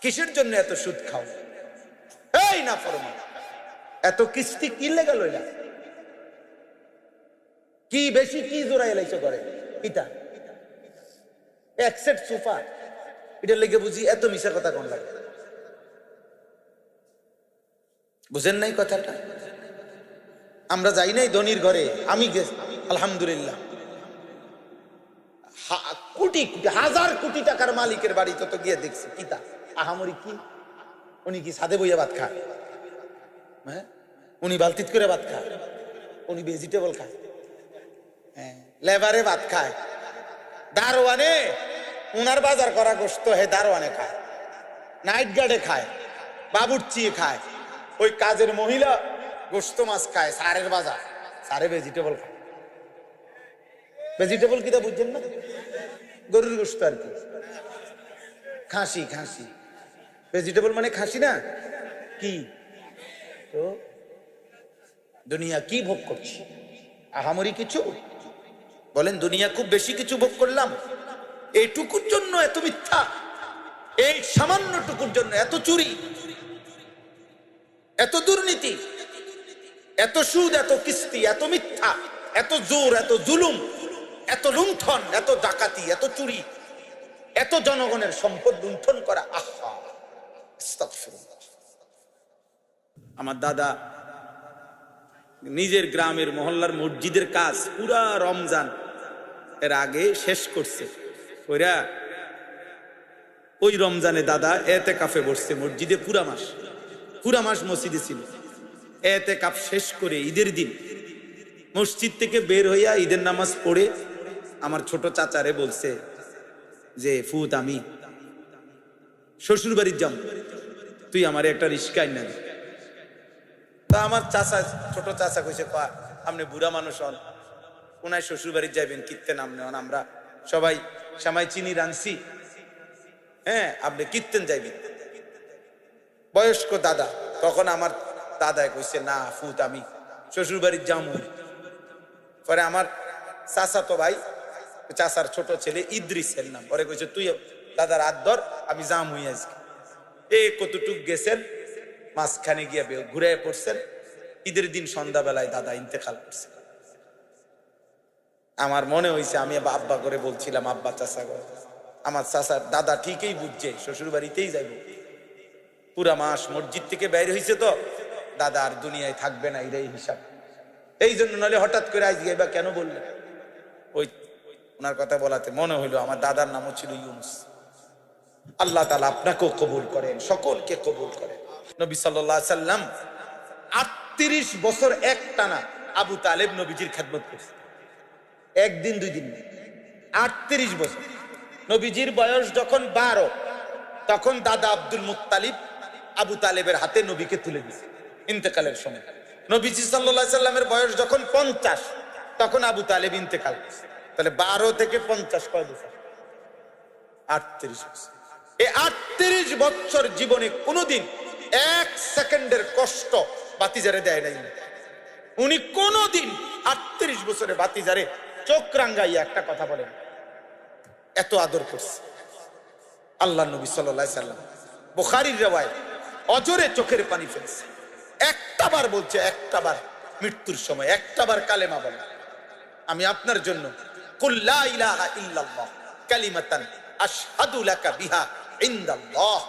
কিসের জন্য এত সুদ খাও? এই না ফরমান, এত কিস্তি কি লেগে লইলা? কি বেশি কি জোড়া এলাইছো করে? এটা এক সেট সোফা, এটা লেগে বুঝি এত মিশা কথা কোন লাগে? বুঝেন নাই কথাটা? আমরা যাই নাই ধনির ঘরে, আমি গেছি আলহামদুলিল্লাহ, কোটি কোটি হাজার কোটি টাকার মালিকের বাড়িতে তো গিয়ে দেখছি কিতা আহামরি কি, উনি কি সাদে বইয়া ভাত খায়? হ্যাঁ, উনি বালতিত করে ভাত খায়, উনি ভেজিটেবল খায়, হ্যাঁ লেবারে ভাত খায়, দারোয়ানে উনার বাজার করা গোস্ত হে দারোয়ানে খায়, নাইট গার্ডে খায়, বাবুর্চি খায়, ওই কাজের মহিলা গোস্ত মাছ খায়, সারের বাজার, সারে ভেজিটেবল খায়। ভেজিটেবল কিটা বুঝছেন না? গরুর গোস্ত আর কি, খাসি খাসি, ভেজিটেবল মানে খাসি না কি? তো দুনিয়া কি ভোগ করছি? আহামরি কিছু বলেন? দুনিয়া খুব বেশি কিছু ভোগ করলাম? এইটুকুর জন্য এত মিথ্যা, এই সামান্য টুকুর জন্য এত চুরি, এত দুর্নীতি, এত সুদ, এত কিস্তি, এত মিথ্যা, এত জোর, এত জুলুম, এত লুণ্ঠন, এত ডাকাতি, এত চুরি, এত জনগণের সম্পদ লুণ্ঠন করা। আহা, আস্তাগফিরুল্লাহ। আমার দাদা নিজের গ্রামের মহল্লার মসজিদের কাজ পুরা রমজান এর আগে শেষ করছে। ওইরা ওই রমজানে দাদা এতেকাফে বসছে মসজিদে, পুরা মাস মসজিদে ছিল। এতেকাফ শেষ করে ঈদের দিন মসজিদ থেকে বের হইয়া ঈদের নামাজ পড়ে আমার ছোট চাচারে বলছে যে ফুত আমি শ্বশুর বাড়ির যাম, তুই আমার একটা রিস্কা আইনা দে। তা আমার চাচা, ছোট চাচা কইছে, আপনি বুড়া মানুষ হন, কোনায় শ্বশুর বাড়ি যাইবেন, কীর্তেন আপনি হন, আমরা সবাই সামাই চিনি রানছি, হ্যাঁ আপনি কীর্তেন যাইবেন। বয়স্ক দাদা, তখন আমার দাদায় কইছে না ফুত আমি শ্বশুর বাড়ির যাম। পরে আমার চাচা তো ভাই, চাচার ছোট ছেলে ইদ্রিসের নাম, পরে কইছে তুই দাদার হাত ধর, আমি যাম হই আজকে। এই কতটুক গেছেন, মাঝখানে গিয়ে ঘুরে পড়ছেন। ঈদের দিন সন্ধ্যাবেলায় দাদা ইন্তেকাল করছে। আমার মনে হয়েছে আমি আব্বা করে বলছিলাম, আব্বা চাচা করে, আমার চাচার দাদা ঠিকই বুঝছে শ্বশুর বাড়িতেই যাইব। পুরা মাস মসজিদ থেকে বের হয়েছে তো দাদা আর দুনিয়ায় থাকবে না, এটাই হিসাব। এই জন্য নলে হঠাৎ করে আজ গেবা কেন বললেন? ওই ওনার কথা বলাতে মনে হইলো আমার দাদার নামও ছিল ইউনুস। আল্লাহ তাআলা আপনাকেও কবুল করেন, সকলকে কবুল করেন। নবী সাল্লাল্লাহু আলাইহি সাল্লাম 38 বছর একটানা আবু তালেব নবীজির খেদমত করছে, একদিন দুই দিন, 38 বছর। নবীজির বয়স যখন 12, তখন দাদা আব্দুল মুত্তালিব আবু তালেবের হাতে নবীকে তুলে দিয়েছে ইন্তেকালের সময়। নবীজি সাল্লাল্লাহু আলাইহি সাল্লামের বয়স যখন 50, তখন আবু তালেব ইন্তেকাল করছে। তাহলে 12 থেকে 50 কয় বছর? 38 বছর। এই 38 বছর জীবনে কোনোদিন এক সেকেন্ডের কষ্ট বাতিজারে দেয় নাই উনি। কোনোদিন 38 বছরে বাতিজারে চোখ রাঙ্গাইয়া একটা কথা বলেন, এত আদর করছে আল্লাহ নবী সাল্লাল্লাহু আলাইহি সাল্লাম। বুখারীর রিওয়ায়াত, অজরে চোখের পানি ফেলছে। একটাবার বলছে, একটাবার মৃত্যুর সময় একটাবার কালেমা বলে, আমি আপনার জন্য কুল লা ইলাহা ইল্লাল্লাহ কালিমাতান আশহাদু লাকা বিহা ইনদাল্লাহ,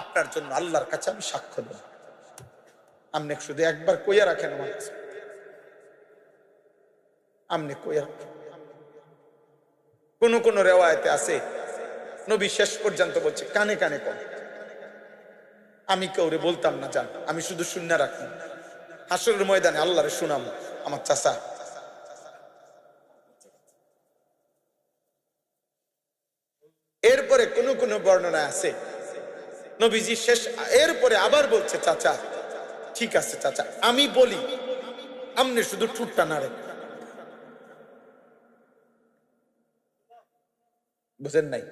আপনার জন্য আল্লাহর কাছে আমি সাক্ষ্য দেব। আপনি শুধু একবার কইয়া রাখেন আমার কাছে, আপনি কইয়া রাখেন। কোন কোন রিওয়ায়াতে আছে নবী শেষ পর্যন্ত বলছে কানে কানে কর, আমি কাউরে বলতাম না, জান আমি শুধু শুনে রাখতাম, হাসরের ময়দানে আল্লাহরে শুনাম আমার চাচা। এরপরে কোন কোন বর্ণনা আছে নবীজি শেষ, এরপরে আবার বলছে চাচা ঠিক আছে চাচা আমি বলি, আপনি শুধু ঠুটটা নাড়েন। বুঝেন নাই?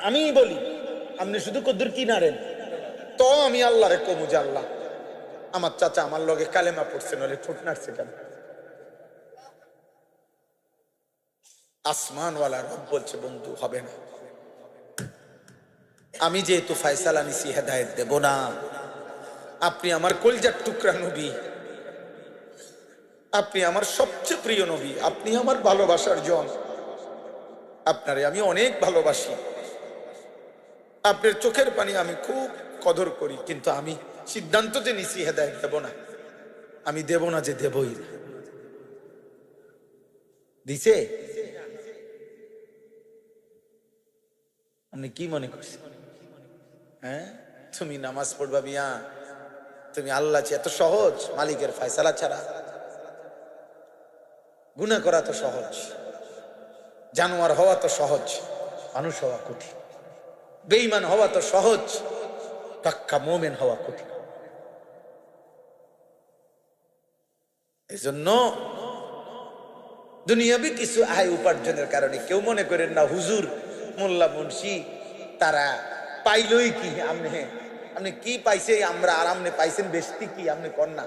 আমি বলি, আপনি শুধু কদ্দুর কি নাড়েন, তো আমি আল্লাহরে কমু যে আল্লাহ আমার চাচা আমার লগে কালেমা পড়ছে, নলে ঠোঁট নাড়ছে কেন? আসমানওয়ালা রব বলছে বন্ধু হবে না, আমি যেহেতু ফয়সালা নিছি হেদায়েত দেব না। আপনি আমার কলজার টুকরা নবী, আপনি আমার সবচেয়ে প্রিয় নবী, আপনি আমার ভালোবাসার জন, আপনারে আমি অনেক ভালোবাসি, আপনার চোখের পানি আমি খুব কদর করি, কিন্তু আমি সিদ্ধান্ত যে নিছি হেদায়েত দেব না, আমি দেব না যে দেবই না। দিছে? আপনি কি মনে করছেন? হ্যাঁ, তুমি নামাজ পড়বা মিয়া, তুমি আল্লাহ এত সহজ? মালিকের ফয়সালা ছাড়া গুনাহ করা তো সহজ, জানোয়ার হওয়া তো সহজ, মানুষ হওয়া কঠিন। বেঈমান হওয়া তো সহজ, পাক্কা মুমিন হওয়া কঠিন। এজন্য দুনিয়াবি কিছু আয় উপার্জনের কারণে কেউ মনে করেন না হুজুর মোল্লা মুন্সি তারা পাইলই কি, আপনি কি পাইছে আমরা আর আপনি পাইছেন বেশি কি? আপনি কর না,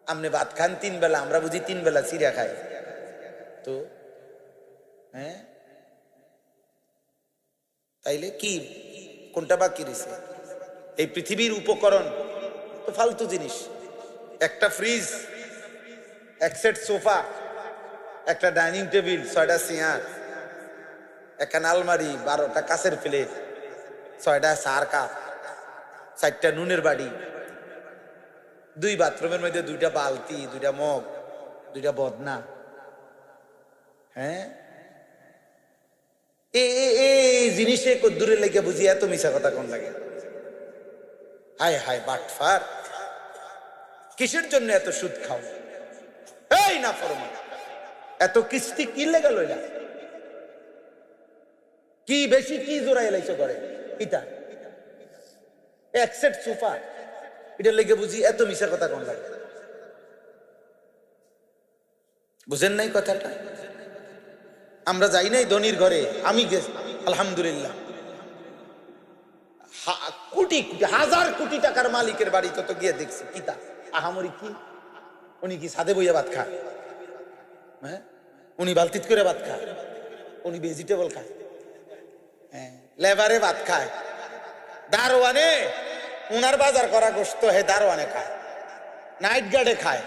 আপনি ভাত খান 3 বেলা, আমরা বুঝি 3 বেলা চিড়া খাই তো। হ্যাঁ, তাইলে কি কোনটা বাকি রয়েছে? এই পৃথিবীর উপকরণ তো ফালতু জিনিস। একটা ফ্রিজ, এক সেট সোফা, একটা ডাইনিং টেবিল, 6টা চেয়ার, একটা আলমারি, 12টা কাঁচের প্লেট, 6টা চার কাপ, 4টা নুনের বাড়ি, 2 বাথরুমের মধ্যে 2টা বালতি, 2টা মগ, 2টা বদনা। হ্যাঁ, এই জিনিসে দূরে লেগে বুঝি এত মিশা কথা কোন লাগে? হায় হায় বাটফার, কিসের জন্য এত সুদ খাও? এই না ফরমান, এত কিস্তি কি লেগে লইলা? কি বেশি কি জোড়াই এলাইছো করে? ইটা এক সেট সোফা, এটা লেগে বুঝি এত মিশা কথা কোন লাগে? বুঝেন নাই কথাটা? আমরা যাই নাই ধনির ঘরে, আমি গেছি আলহামদুলিল্লাহ, কোটি কোটি হাজার কোটি টাকার মালিকের বাড়ি তো গিয়ে দেখছি। কিতা আহামরি কি? উনি কি ছাদে বইয়া ভাত খায়? হ্যাঁ, উনি বালতিত করে ভাত খায়, উনি ভেজিটেবল খায়, হ্যাঁ, লেবারে ভাত খায়, দারোয়ানে উনার বাজার করা গোশত হে দারোয়ানে খায়, নাইট গার্ডে খায়,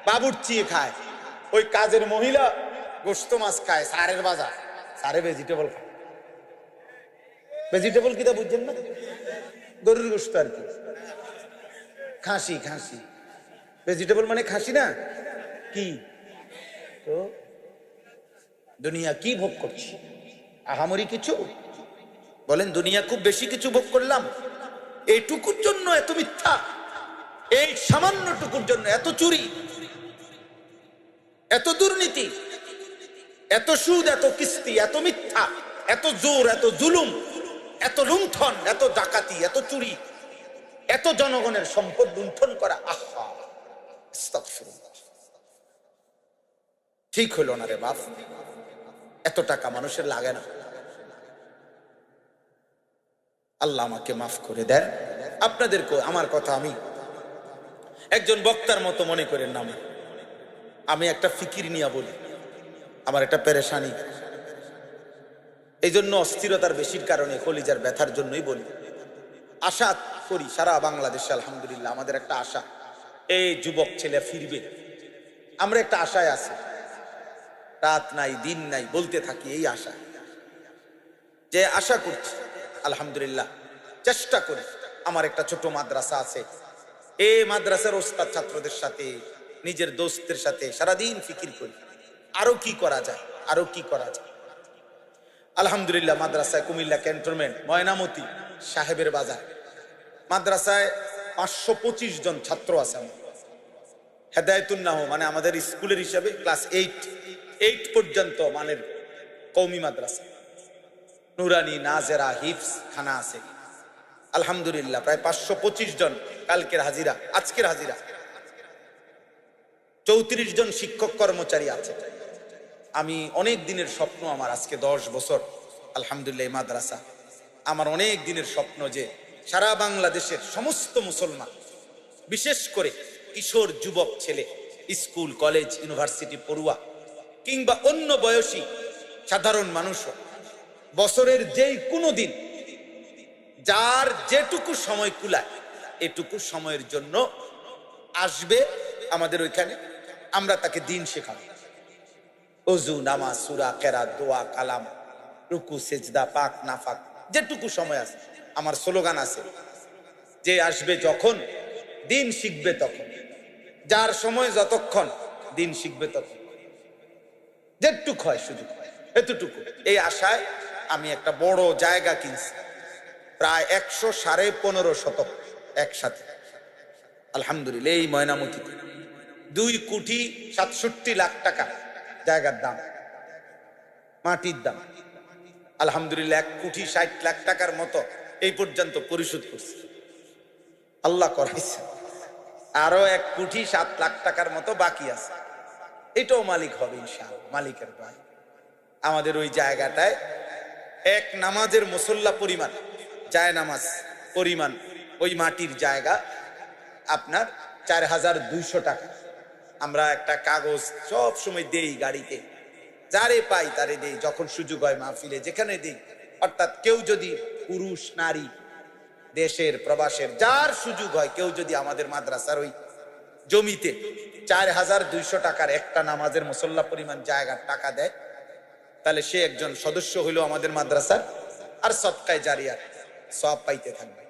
বাবুর্চি খায়, ওই কাজের মহিলা গোশত মাছ খায়, সারের বাজার, সারে ভেজিটেবল খায়। ভেজিটেবল কিটা বুঝছেন না? গরুর গোশত আর কি, খাসি, খাসি ভেজিটেবল মানে খাসি না কি? তো দুনিয়া কি ভোগ করছি? আহামরি কিছু বলেন? দুনিয়া খুব বেশি কিছু ভোগ করলাম? এইটুকুর জন্য এত মিথ্যা, এই সামান্য টুকুর জন্য এত চুরি, এত দুর্নীতি, এত সুদ, এত কিস্তি, এত মিথ্যা, এত জোর, এত জুলুম, এত লুণ্ঠন, এত ডাকাতি, এত চুরি, এত জনগণের সম্পদ লুণ্ঠন করা। আহা, আস্তাগফিরুল্লাহ। ঠিক হলো না রে বাপ, এত টাকা মানুষের লাগে না। আল্লাহ আমাকে মাফ করে দেন, আপনাদেরকে আমার কথা আমি একজন বক্তার মতো মনে করেন না। আমি একটা ফিকির নিয়ে বলি, আমার একটা পেরেশানি, এই জন্য অস্থিরতার বেশির কারণে, কলিজার ব্যথার জন্যই বলি। আশা করি সারা বাংলাদেশে আলহামদুলিল্লাহ আমাদের একটা আশা, এই যুবক ছেলে ফিরবে, আমরা একটা আশায় আছি, রাত নাই দিন নাই বলতে থাকি এই আশা, যে আশা করছি আলহামদুলিল্লাহ, চেষ্টা করি। আমার একটা ছোট মাদ্রাসা আছে, এই মাদ্রাসার ওস্তাদ ছাত্রদের সাথে, নিজের দোস্তের সাথে সারাদিন ফিকির করি আরো কি করা যায়, আরো কি করা যায়। আলহামদুলিল্লাহ মাদ্রাসায় কুমিল্লা ক্যান্টনমেন্ট, ময়নামতি, সাহেবের বাজার মাদ্রাসায় 525 জন ছাত্র আছে। হেদায়েতুন্নাহ মানে আমাদের স্কুলের হিসাবে ক্লাস 8 পর্যন্ত মানের কওমি মাদ্রাসা, নুরানি, নাজেরা, হিফজ খানা আছে আলহামদুলিল্লাহ। প্রায় 525 জন কালকের হাজিরা, আজকের হাজিরা 34 জন শিক্ষক কর্মচারী আছে। আমি অনেক দিনের স্বপ্ন আমার, আজকে 10 বছর আলহামদুলিল্লাহ মাদ্রাসা, আমার অনেক দিনের স্বপ্ন যে সারা বাংলাদেশের সমস্ত মুসলমান, বিশেষ করে কিশোর যুবক ছেলে, স্কুল কলেজ ইউনিভার্সিটি পড়ুয়া কিংবা অন্য বয়সী সাধারণ মানুষও বছরের যেই কোনো দিন যার যেটুকু সময় কুলায় এটুকু সময়ের জন্য আসবে আমাদের ওইখানে, আমরা তাকে দিন শেখাবো। ওযু, নামাজ, সূরা, কেরাত, দোয়া, কালাম, রুকু, সেজদা, পাক নাফাক, যেটুকু সময় আছে। আমার স্লোগান আছে, যে আসবে যখন দিন শিখবে তখন, যার সময় যতক্ষণ দিন শিখবে তখন, যেটুক হয় শুধু এতটুকু। এই আশায় আমি একটা বড় জায়গা কিনছি, প্রায় 115.5 শতক একসাথে, আলহামদুলিল্লাহ। এই ময়নামতিতে 2,67,00,000 টাকা জায়গার দাম, মাটির দাম। আলহামদুলিল্লাহ 1,60,00,000 টাকার মতো এই পর্যন্ত পরিশোধ করছে, আল্লাহ করাইছে। আরো 1,07,00,000 টাকার মতো বাকি আছে, এটাও মালিক হবে ইনশাআল্লাহ, মালিকের ভাই। আমাদের ওই জায়গাটায় এক নামাজের মুসল্লা পরিমাণ, জায় নামাজ পরিমাণ ওই মাটির জায়গা আপনার 4,200 টাকা। আমরা একটা কাগজ সব সময় দেই গাড়িতে, যারে পাই তারে দেই, যখন সুযোগ হয় মাহফিলে যেখানে দেই। অর্থাৎ কেউ যদি, পুরুষ নারী, দেশের প্রবাসের, যার সুযোগ হয়, কেউ যদি আমাদের মাদ্রাসার ওই জমিতে 4,200 টাকার একটা নামাজের মুসল্লা পরিমাণ জায়গার টাকা দেয়, তাহলে সে একজন সদস্য হইল আমাদের মাদ্রাসার, আর সদকায়ে জারিয়া সওয়াব পাইতে থাকবে।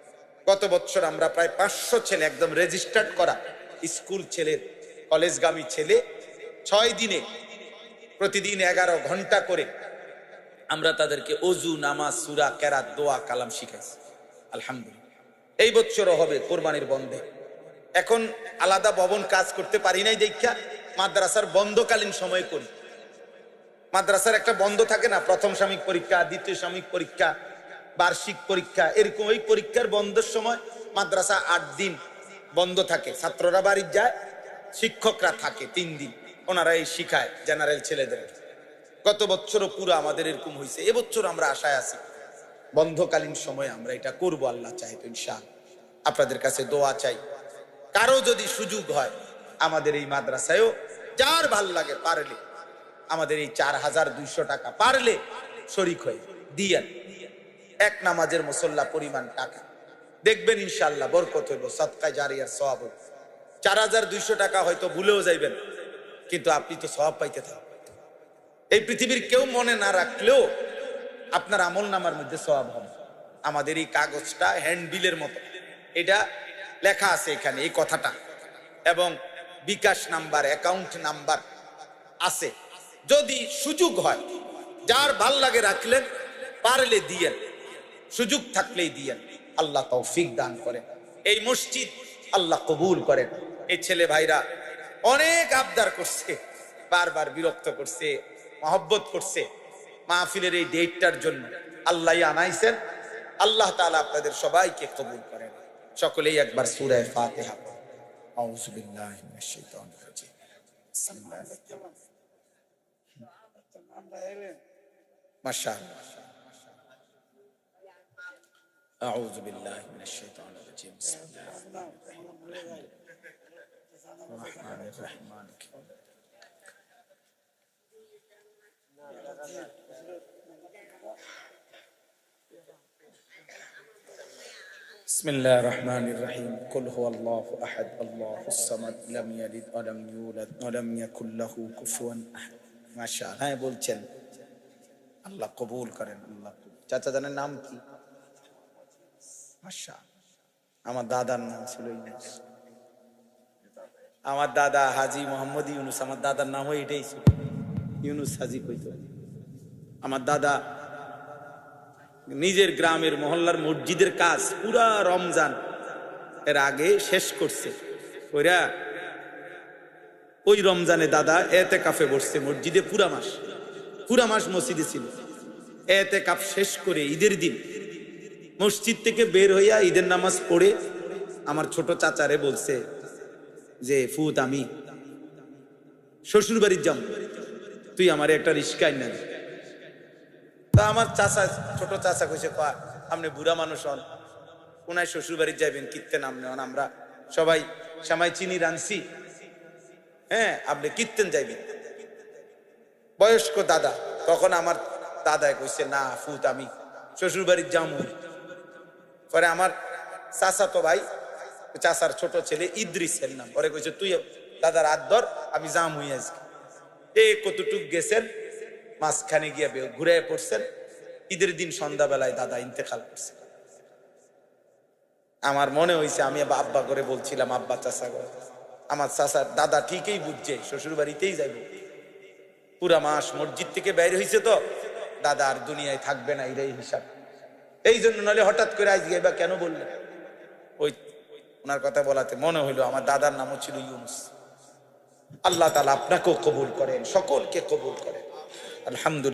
গত বছর আমরা প্রায় 500 ছেলে, একদম রেজিস্টার্ড করা স্কুল ছেলের, কলেজগামী ছেলে, 6 দিনে প্রতিদিন 11 ঘন্টা করে আমরা তাদেরকে ওযু, নামাজ, সূরা, কেরাত, দোয়া, কালাম শিখাইছি, আলহামদুলিল্লাহ। এই বছরও হবে কোরবানির বন্ধে। এখন আলাদা ভবন কাজ করতে পারি নাই দেখা মাদ্রাসার বন্ধকালীন সময়ে করি। মাদ্রাসার একটা বন্ধ থাকে না, প্রথম সাময়িক পরীক্ষা, দ্বিতীয় সাময়িক পরীক্ষা, বার্ষিক পরীক্ষা, এরকম। ওই পরীক্ষার বন্ধের সময় মাদ্রাসা 8 দিন বন্ধ থাকে, ছাত্ররা বাড়ি যায়, শিক্ষকরা থাকে 3 দিন, ওনারা এই শিখায় জেনারেল ছেলেদের। গত বছরও পুরো আমাদের এরকম হয়েছে। এবছর আমরা আশায় আছি বন্ধকালীন সময়ে আমরা এটা করব, আল্লাহ চাই তো ইনশাআল্লাহ। আপনাদের কাছে দোয়া চাই, কারো যদি সুযোগ হয় আমাদের এই মাদ্রাসায়ও, যার ভাল লাগে পারলে আমাদের এই 4,200 টাকা পারলে শরীক হয়ে দিয়েন, এক নামাজের মুসল্লা পরিমাণ টাকা, দেখবেন ইনশাআল্লাহ বরকত হইব, সদকায়ে জারিয়ার সওয়াব হইব। 4,200 টাকা হয়তো ভুলেও যাইবেন, কিন্তু আপনি তো সওয়াব পাইতে থাকবেন। এই পৃথিবীর কেউ মনে না রাখলেও আপনার আমল নামার মধ্যে সওয়াব হবে। আমাদের এই কাগজটা হ্যান্ডবিলের মতো, এটা লেখা আছে এখানে এই কথাটা, এবং বিকাশ নাম্বার, অ্যাকাউন্ট নাম্বার আছে। যদি সুযোগ হয়, যার ভাল লাগে রাখলেন, পারলে দিয়েন, সুযোগ থাকলেই দিয়েন। আল্লাহ তৌফিক দান করেন, এই মসজিদ আল্লাহ কবুল করেন। এই ছেলে ভাইরা অনেক আবদার করছে, বারবার বিরক্ত করছে, মহব্বত করছে মাহফিলের এই ডেটটার জন্য। আল্লাহ আনাইছেন, আল্লাহ তাআলা আপনাদের সবাইকে কবুল করেন। সকলেই একবার সূরা ফাতিহা পড়ুন। আউযু বিল্লাহি মিনাশ শাইতানির রাজিম। মাশাআল্লাহ। আউযু বিল্লাহি মিনাশ শাইতানির রাজিম। বিসমিল্লাহির রহমানির রহিম। বিসমিল্লাহির রহমানির রহিম। কুল হুয়াল্লাহু আহাদ, আল্লাহুস সামাদ, লাম ইয়ালিদ ওয়া লাম ইউলাদ ওয়া লাম ইয়াকুল লাহু কুফুয়ান আহাদ। মাশাআল্লাহ। হ্যাঁ বলছেন, আল্লাহ কবুল করেন। আল্লাহ। চাচা জানের নাম কি? মাশাআল্লাহ। আমার দাদার নাম ছিল ইউনুস। আমার দাদা হাজী মোহাম্মদ ইউনুস, আমার দাদার নাম এটাই ছিল, ইউনুস হাজী কইতো। আমার দাদা নিজের গ্রামের মহল্লার মসজিদের কাজ পুরা রমজান এর আগে শেষ করছে। ওইরা ওই রমজানে দাদা এতেকাফে বসছে মসজিদে, পুরা মাস মসজিদে ছিল। এতেকাফ শেষ করে ঈদের দিন মসজিদ থেকে বের হইয়া ঈদের নামাজ পড়ে আমার ছোট চাচারে বলছে যে, ফুত আমি শ্বশুর বাড়ির যাম, তুই আমার একটা রিস্কা আইনা দে। তা আমার চাচা, ছোট চাচা কইছে, আপনি বুড়া মানুষ হন, কোনায় শ্বশুর বাড়ি যাইবেন, কীর্তেন আপনি হন, আমরা সবাই সামাই চিনি রানছি, হ্যাঁ আপনি কীর্তেন যাইবেন। বয়স্ক দাদা, তখন আমার দাদায় কইছে, না ফুত আমি শ্বশুর বাড়ির যামু। পরে আমার চাচা তো ভাই, চাচার ছোট ছেলে ইদ্রিসের নাম, পরে কইছে তুই দাদার হাত ধর, আমি জাম হই আজকে। কতটুক গেছেন, মাঝখানে গিয়ে ঘুরে পড়ছেন। ঈদের দিন সন্ধ্যাবেলায় দাদা ইন্তেকাল করছে। আমার মনে হয়েছে আমি আব্বা করে বলছিলাম আব্বা চাচা করে। আমার চাচার দাদা ঠিকই বুঝছে শ্বশুর বাড়িতেই যাইব। পুরা মাস মসজিদ থেকে বের হয়েছে তো, দাদা আর দুনিয়ায় থাকবে না, এটাই হিসাব। এই জন্য নলে হঠাৎ করে আজকে বা কেন বললেন, ওই ওনার কথা বলাতে মনে হইলো আমার দাদার নামও ছিল ইউনুস। আল্লাহ তাআলা আপনাকেও কবুল করেন, সকলকে কবুল করেন। আলহামদুলিল্লাহ।